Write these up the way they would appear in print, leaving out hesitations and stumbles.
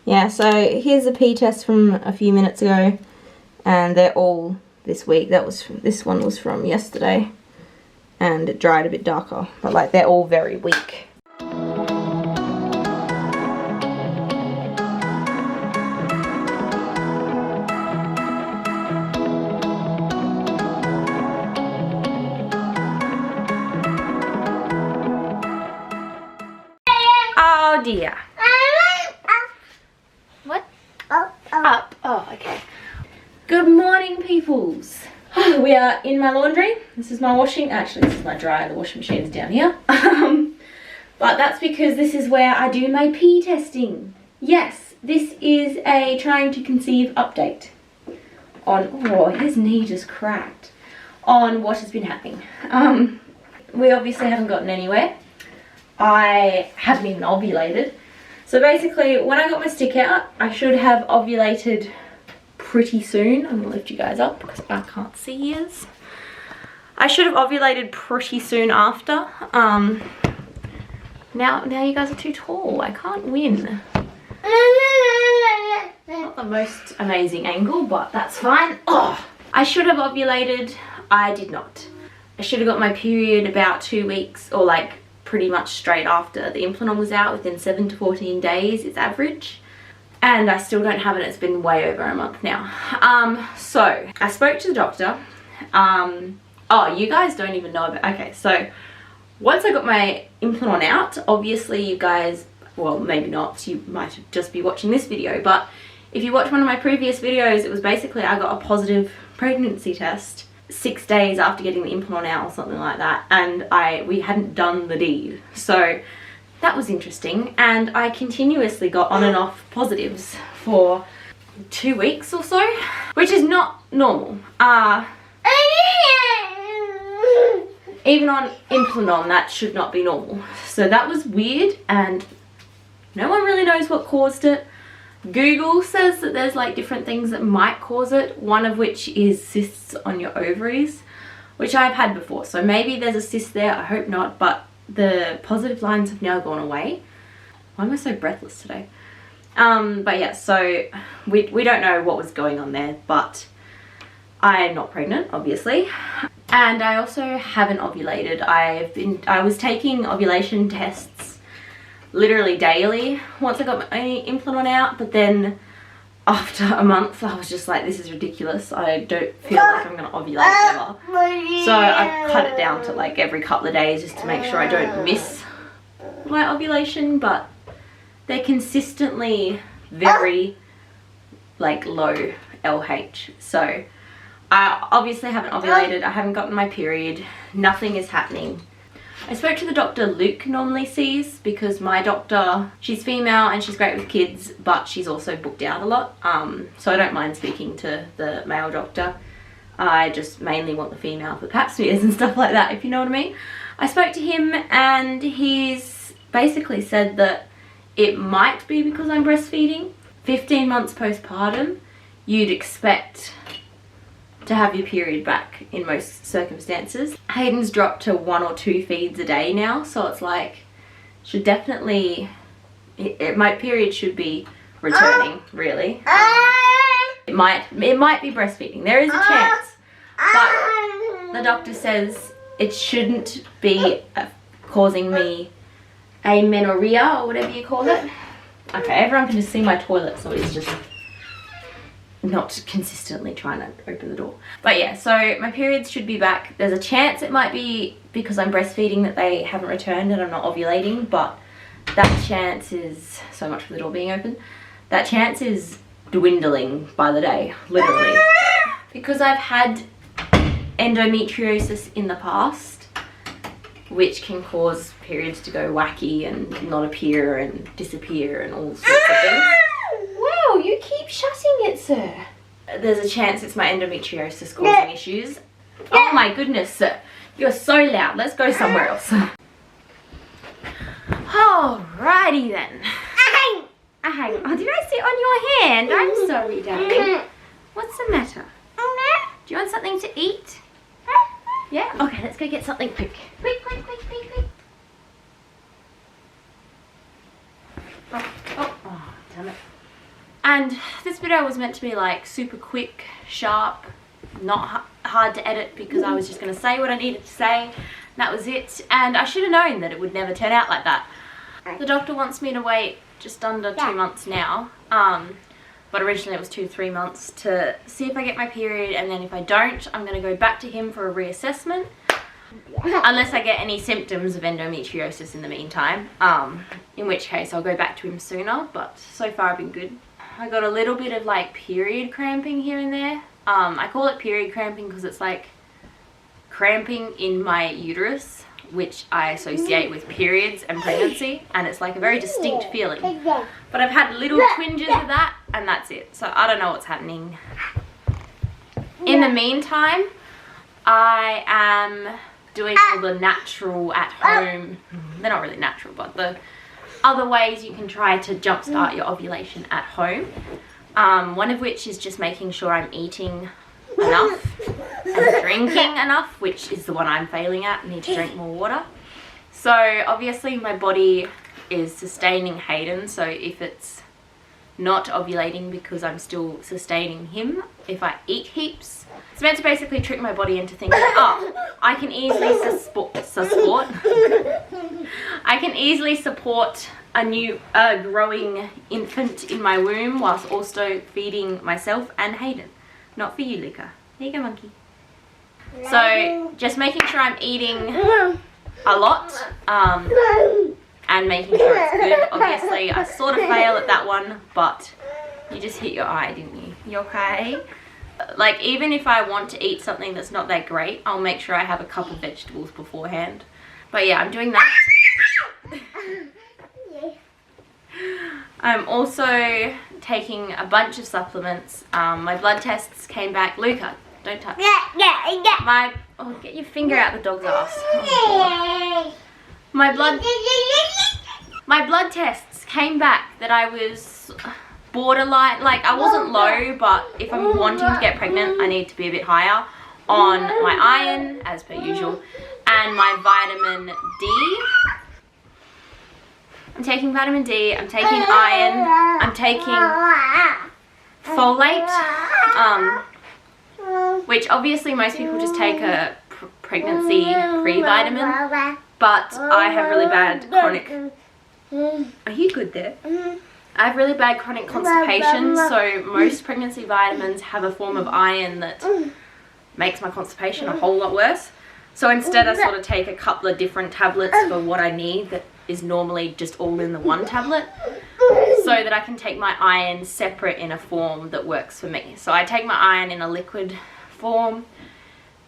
Yeah, so here's a pee test from a few minutes ago, and they're all this week. This one was from yesterday, and it dried a bit darker, but like they're all very weak. Oh dear. What? Up. Oh, okay. Good morning, peoples. We are in my laundry. This is my washing. Actually, this is my dryer. The washing machine's down here. But that's because this is where I do my pee testing. Yes, this is a trying to conceive update on, oh, his knee just cracked, on what has been happening. We obviously haven't gotten anywhere. I haven't even ovulated. So basically, when I got my stick out, I should have ovulated pretty soon. I'm gonna lift you guys up because I can't see yous. I should have ovulated pretty soon after. Now you guys are too tall. I can't win. Not the most amazing angle, but that's fine. Oh, I should have ovulated. I did not. I should have got my period about 2 weeks, or like pretty much straight after the implant was out. Within 7 to 14 days is average. And I still don't have it. It's been way over a month now. So I spoke to the doctor. Oh, you guys don't even know about, okay, so once I got my implant out, obviously you guys, well, maybe not, you might just be watching this video, but if you watch one of my previous videos, it was basically I got a positive pregnancy test 6 days after getting the implant out or something like that, and we hadn't done the deed. So that was interesting, and I continuously got on and off positives for 2 weeks or so, which is not normal. Even on Implanon, that should not be normal. So that was weird, and no one really knows what caused it. Google says that there's like different things that might cause it, one of which is cysts on your ovaries, which I've had before. So maybe there's a cyst there, I hope not, but the positive lines have now gone away. Why am I so breathless today? But yeah, so we don't know what was going on there, but I'm not pregnant, obviously. And I also haven't ovulated. I was taking ovulation tests literally daily once I got my implant out, but then after a month I was just like, this is ridiculous. I don't feel like I'm gonna ovulate ever. So I've cut it down to like every couple of days just to make sure I don't miss my ovulation, but they're consistently very like low LH. So I obviously haven't ovulated, I haven't gotten my period, nothing is happening. I spoke to the doctor Luke normally sees, because my doctor, she's female and she's great with kids, but she's also booked out a lot. So I don't mind speaking to the male doctor. I just mainly want the female for pap smears and stuff like that, if you know what I mean. I spoke to him and he's basically said that it might be because I'm breastfeeding. 15 months postpartum, you'd expect to have your period back in most circumstances. Hayden's dropped to 1 or 2 feeds a day now, so it's like, should definitely, my period should be returning, really. It might be breastfeeding, there is a chance, but the doctor says it shouldn't be causing me amenorrhea, or whatever you call it. Okay, everyone can just see my toilet, so it's just not consistently trying to open the door. But yeah, so my periods should be back. There's a chance it might be because I'm breastfeeding that they haven't returned and I'm not ovulating, but that chance is, so much for the door being open, that chance is dwindling by the day, literally. Because I've had endometriosis in the past, which can cause periods to go wacky and not appear and disappear and all sorts of things. Wow, you keep shutting it, sir. There's a chance it's my endometriosis causing issues. Oh my goodness, sir. You're so loud. Let's go somewhere else. Alrighty then. Oh, did I sit on your hand? I'm sorry, darling. What's the matter? Do you want something to eat? Yeah? Okay, let's go get something quick. Quick. Oh, damn it. And this video was meant to be like super quick, sharp, not hard to edit, because I was just going to say what I needed to say. That was it. And I should have known that it would never turn out like that. The doctor wants me to wait just under 2 months now. But originally it was 2 to 3 months to see if I get my period, and then if I don't, I'm going to go back to him for a reassessment. Unless I get any symptoms of endometriosis in the meantime, in which case I'll go back to him sooner, but so far I've been good. I got a little bit of like period cramping here and there. I call it period cramping because it's like cramping in my uterus, which I associate with periods and pregnancy, and it's like a very distinct feeling. But I've had little twinges of that, and that's it. So I don't know what's happening. In the meantime, I am doing all the natural at home, they're not really natural, but the other ways you can try to jumpstart your ovulation at home. One of which is just making sure I'm eating enough and drinking enough, which is the one I'm failing at. I need to drink more water. So obviously my body is sustaining Hayden, so if it's not ovulating because I'm still sustaining him, if I eat heaps, it's meant to basically trick my body into thinking, oh, I can easily I can easily support a new growing infant in my womb whilst also feeding myself and Hayden. Not for you, Luka. Here you go, monkey. So just making sure I'm eating a lot and making sure it's good. Obviously I sort of fail at that one, but you just hit your eye, didn't you? You okay? Like, even if I want to eat something that's not that great, I'll make sure I have a cup of vegetables beforehand. But yeah, I'm doing that. I'm also taking a bunch of supplements. My blood tests came back. Luka, don't touch. Oh, get your finger out the dog's ass. Oh, my blood tests came back that I was borderline, like I wasn't low, but if I'm wanting to get pregnant, I need to be a bit higher on my iron, as per usual, and my vitamin D. I'm taking vitamin D, I'm taking iron, I'm taking folate, which obviously most people just take a pregnancy pre-vitamin, but I have really bad chronic... Are you good there? I have really bad chronic constipation, so most pregnancy vitamins have a form of iron that makes my constipation a whole lot worse. So instead I sort of take a couple of different tablets for what I need that is normally just all in the one tablet, so that I can take my iron separate in a form that works for me. So I take my iron in a liquid form,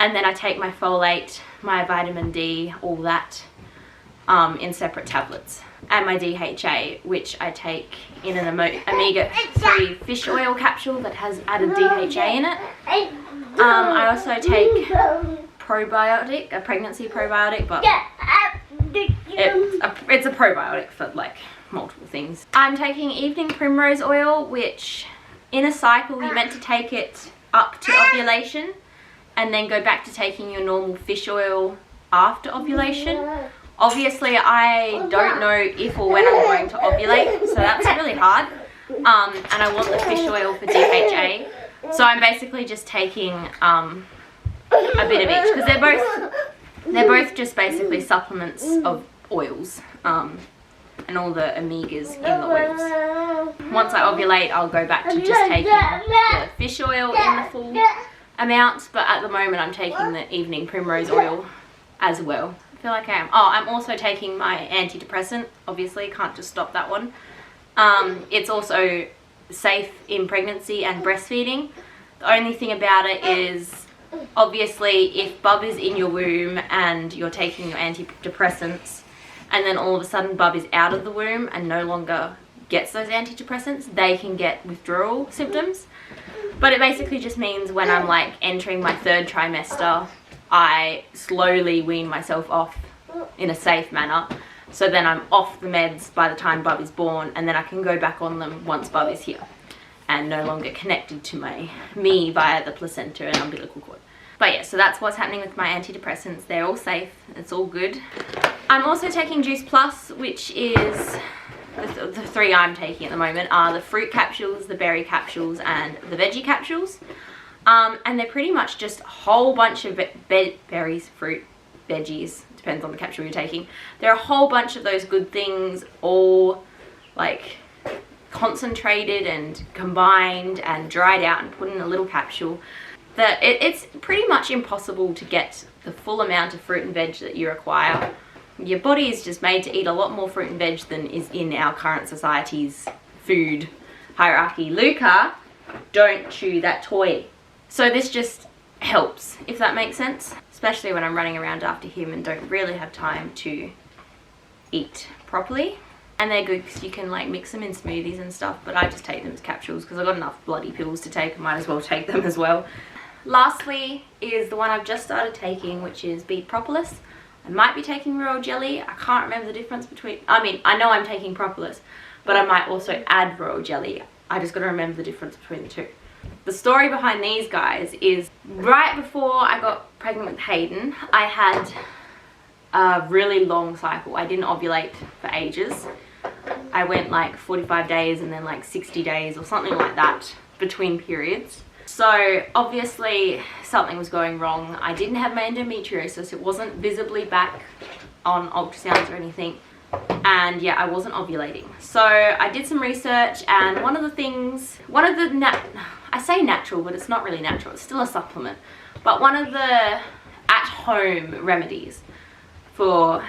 and then I take my folate, my vitamin D, all that in separate tablets. And my DHA, which I take in an omega-3 fish oil capsule that has added DHA in it. I also take probiotic, a pregnancy probiotic, but it's a probiotic for like multiple things. I'm taking evening primrose oil, which in a cycle you're meant to take it up to ovulation and then go back to taking your normal fish oil after ovulation. Obviously I don't know if or when I'm going to ovulate, so that's really hard. And I want the fish oil for DHA, so I'm basically just taking a bit of each, because they're both just basically supplements of oils, and all the omegas in the oils. Once I ovulate, I'll go back to just taking the fish oil in the full amount, but at the moment I'm taking the evening primrose oil as well. I feel like I am. Oh, I'm also taking my antidepressant. Obviously, can't just stop that one. It's also safe in pregnancy and breastfeeding. The only thing about it is, obviously, if bub is in your womb and you're taking your antidepressants, and then all of a sudden bub is out of the womb and no longer gets those antidepressants, they can get withdrawal symptoms. But it basically just means when I'm like entering my 3rd trimester, I slowly wean myself off in a safe manner, so then I'm off the meds by the time bub is born, and then I can go back on them once bub is here and no longer connected to me via the placenta and umbilical cord. But yeah, so that's what's happening with my antidepressants. They're all safe, it's all good. I'm also taking Juice Plus, which is the 3 I'm taking at the moment are the fruit capsules, the berry capsules, and the veggie capsules. And they're pretty much just a whole bunch of berries, fruit, veggies, depends on the capsule you're taking. They're a whole bunch of those good things, all like concentrated and combined and dried out and put in a little capsule. It's pretty much impossible to get the full amount of fruit and veg that you require. Your body is just made to eat a lot more fruit and veg than is in our current society's food hierarchy. Luka, don't chew that toy. So this just helps, if that makes sense. Especially when I'm running around after him and don't really have time to eat properly. And they're good because you can like mix them in smoothies and stuff, but I just take them as capsules because I've got enough bloody pills to take. I might as well take them as well. Lastly is the one I've just started taking, which is beet propolis. I might be taking royal jelly. I can't remember the difference between, I mean, I know I'm taking propolis, but I might also add royal jelly. I just got to remember the difference between the two. The story behind these guys is right before I got pregnant with Hayden, I had a really long cycle. I didn't ovulate for ages. I went like 45 days and then like 60 days or something like that between periods. So obviously something was going wrong. I didn't have my endometriosis. It wasn't visibly back on ultrasounds or anything. And yeah, I wasn't ovulating. So I did some research, and I say natural, but it's not really natural. It's still a supplement. But one of the at-home remedies for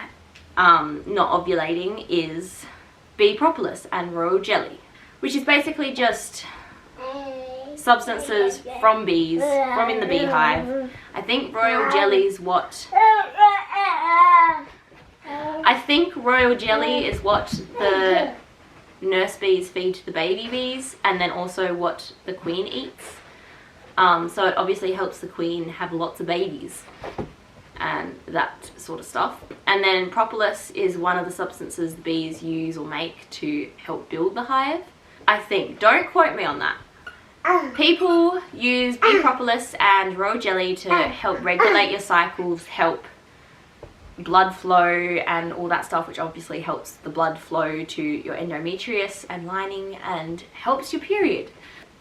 not ovulating is bee propolis and royal jelly, which is basically just substances from bees, from in the beehive. I think royal jelly is what the nurse bees feed to the baby bees, and then also what the queen eats. So it obviously helps the queen have lots of babies and that sort of stuff. And then propolis is one of the substances the bees use or make to help build the hive, I think. Don't quote me on that. People use bee propolis and royal jelly to help regulate your cycles, help blood flow and all that stuff, which obviously helps the blood flow to your endometrius and lining and helps your period.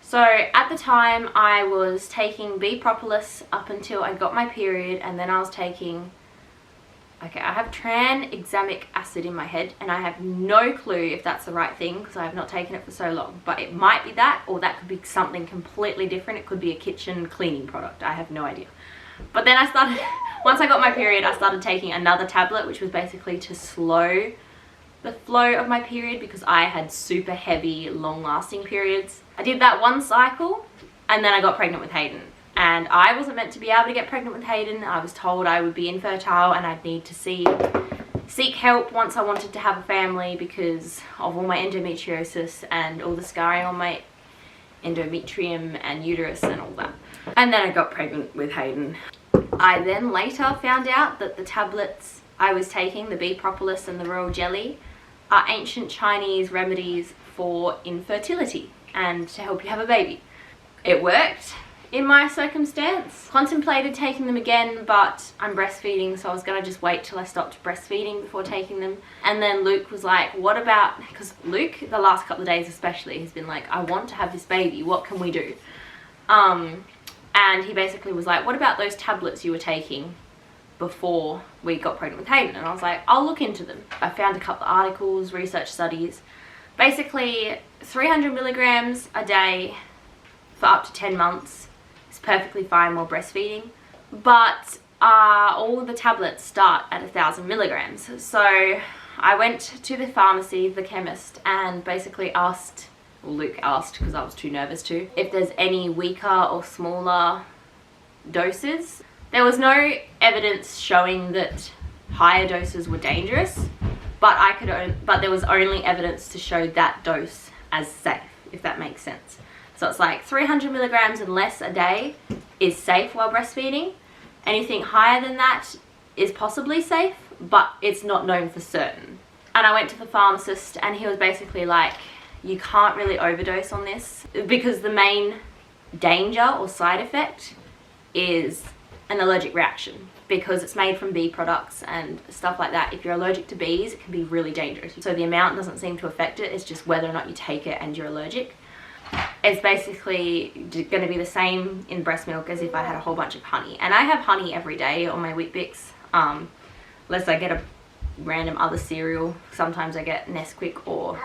So at the time I was taking bee propolis up until I got my period, and then I was taking, okay, I have tranexamic acid in my head, and I have no clue if that's the right thing because I have not taken it for so long, but it might be that, or that could be something completely different. It could be a kitchen cleaning product. I have no idea. But then I started, once I got my period, I started taking another tablet, which was basically to slow the flow of my period because I had super heavy, long-lasting periods. I did that one cycle, and then I got pregnant with Hayden. And I wasn't meant to be able to get pregnant with Hayden. I was told I would be infertile and I'd need to seek help once I wanted to have a family because of all my endometriosis and all the scarring on my endometrium and uterus and all that. And then I got pregnant with Hayden. I then later found out that the tablets I was taking, the bee propolis and the royal jelly, are ancient Chinese remedies for infertility and to help you have a baby. It worked in my circumstance. Contemplated taking them again, but I'm breastfeeding, so I was gonna just wait till I stopped breastfeeding before taking them. And then Luke was like, what about, because Luke, the last couple of days especially, has been like, I want to have this baby, what can we do? And he basically was like, what about those tablets you were taking before we got pregnant with Hayden? And I was like, I'll look into them. I found a couple of articles, research studies. Basically 300 milligrams a day for up to 10 months is perfectly fine while breastfeeding, but all the tablets start at 1,000 milligrams. So I went to the pharmacy, the chemist, and basically asked, well, Luke asked because I was too nervous to, if there's any weaker or smaller doses. There was no evidence showing that higher doses were dangerous, but there was only evidence to show that dose as safe, if that makes sense. So it's like 300 milligrams and less a day is safe while breastfeeding. Anything higher than that is possibly safe, but it's not known for certain. And I went to the pharmacist and he was basically like, you can't really overdose on this because the main danger or side effect is an allergic reaction because it's made from bee products and stuff like that. If you're allergic to bees, it can be really dangerous. So the amount doesn't seem to affect it. It's just whether or not you take it and you're allergic. It's basically going to be the same in breast milk as if I had a whole bunch of honey. And I have honey every day on my Weet-Bix, unless I get a random other cereal. Sometimes I get Nesquik or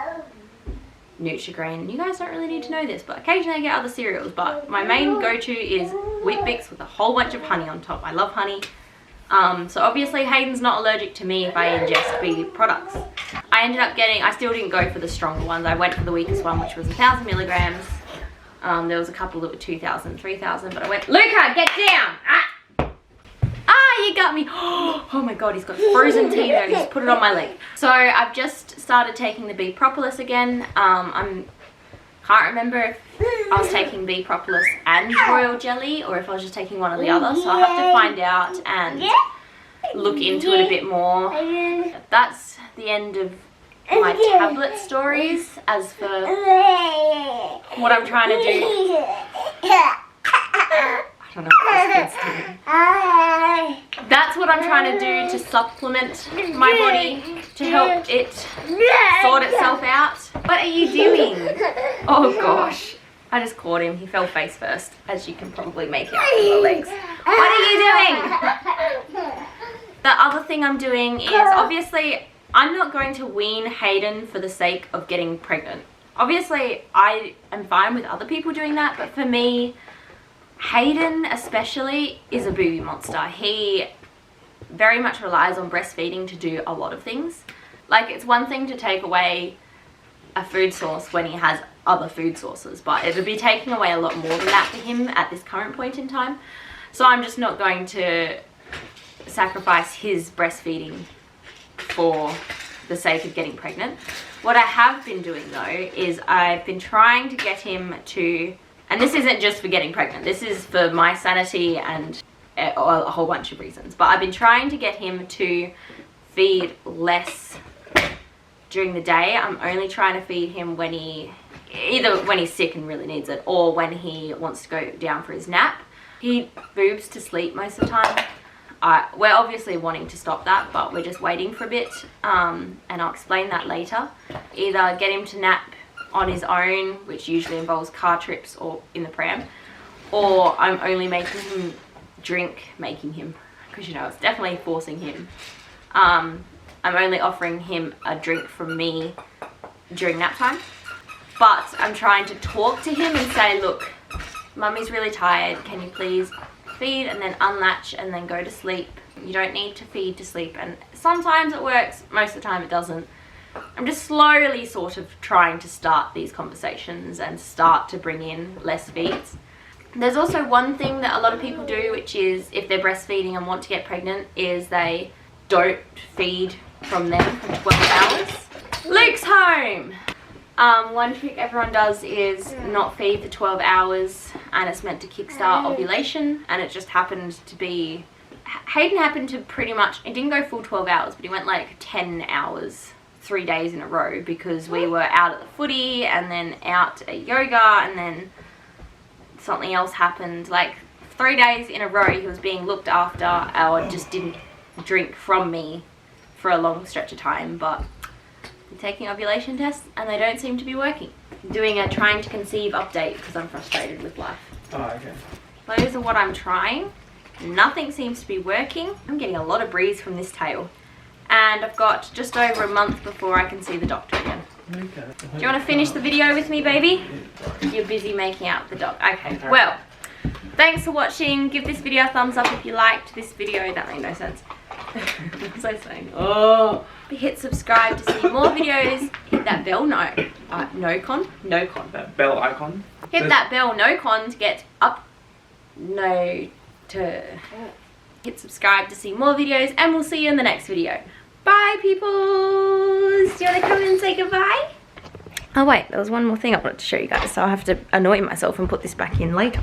Nutri-Grain. You guys don't really need to know this, but occasionally I get other cereals. But my main go-to is Weet-Bix with a whole bunch of honey on top. I love honey. So obviously Hayden's not allergic to me if I ingest bee products. I ended up getting, I still didn't go for the stronger ones. I went for the weakest one, which was 1,000 milligrams. There was a couple that were 2,000, 3,000, but I went, Luka, get down! Ah, you got me. Oh my God, he's got frozen tea there. He's put it on my leg. So I've just started taking the bee propolis again. Can't remember if I was taking bee propolis and royal jelly or if I was just taking one or the other. So I'll have to find out and look into it a bit more. That's the end of my tablet stories. As for what I'm trying to do, I don't know what this kid's doing. That's what I'm trying to do to supplement my body to help it sort itself out. What are you doing? Oh gosh. I just caught him. He fell face first, as you can probably make out from the legs. What are you doing? The other thing I'm doing is, obviously, I'm not going to wean Hayden for the sake of getting pregnant. Obviously, I am fine with other people doing that, but for me, Hayden especially is a booby monster. He very much relies on breastfeeding to do a lot of things. Like, it's one thing to take away a food source when he has other food sources, but it would be taking away a lot more than that for him at this current point in time. So I'm just not going to sacrifice his breastfeeding for the sake of getting pregnant. What I have been doing though is I've been trying to get him to, and this isn't just for getting pregnant, this is for my sanity and a whole bunch of reasons, but I've been trying to get him to feed less during the day. I'm only trying to feed him when either when he's sick and really needs it, or when he wants to go down for his nap. He boobs to sleep most of the time. We're obviously wanting to stop that, but we're just waiting for a bit, and I'll explain that later. Either get him to nap on his own, which usually involves car trips or in the pram, or I'm only making him drink, because you know, it's definitely forcing him. I'm only offering him a drink from me during nap time, but I'm trying to talk to him and say, look, Mummy's really tired, can you please feed and then unlatch and then go to sleep? You don't need to feed to sleep. And sometimes it works, most of the time it doesn't. I'm just slowly sort of trying to start these conversations and start to bring in less feeds. There's also one thing that a lot of people do, which is if they're breastfeeding and want to get pregnant, is they don't feed from them for 12 hours. Luke's home! One trick everyone does is not feed for 12 hours, and it's meant to kickstart ovulation, and it just happened to be, Hayden happened to pretty much, it didn't go full 12 hours, but he went like 10 hours 3 days in a row, because we were out at the footy and then out at yoga, and then something else happened. Like 3 days in a row he was being looked after, or just didn't drink from me for a long stretch of time. But I'm taking ovulation tests and they don't seem to be working. I'm doing a trying to conceive update because I'm frustrated with life. Oh, okay. Those are what I'm trying. Nothing seems to be working. I'm getting a lot of breeze from this tail. And I've got just over a month before I can see the doctor again. Okay. Do you want to finish the video with me, baby? You're busy making out with the dog. Okay, well, thanks for watching. Give this video a thumbs up if you liked this video. That made no sense. What was I saying? Oh. Hit subscribe to see more videos. Hit that bell, no-con. That bell icon. Hit that bell, no-con, to get hit subscribe to see more videos, and we'll see you in the next video. Bye, peoples. Do you want to come in and say goodbye? Oh wait, there was one more thing I wanted to show you guys, so I'll have to annoy myself and put this back in later.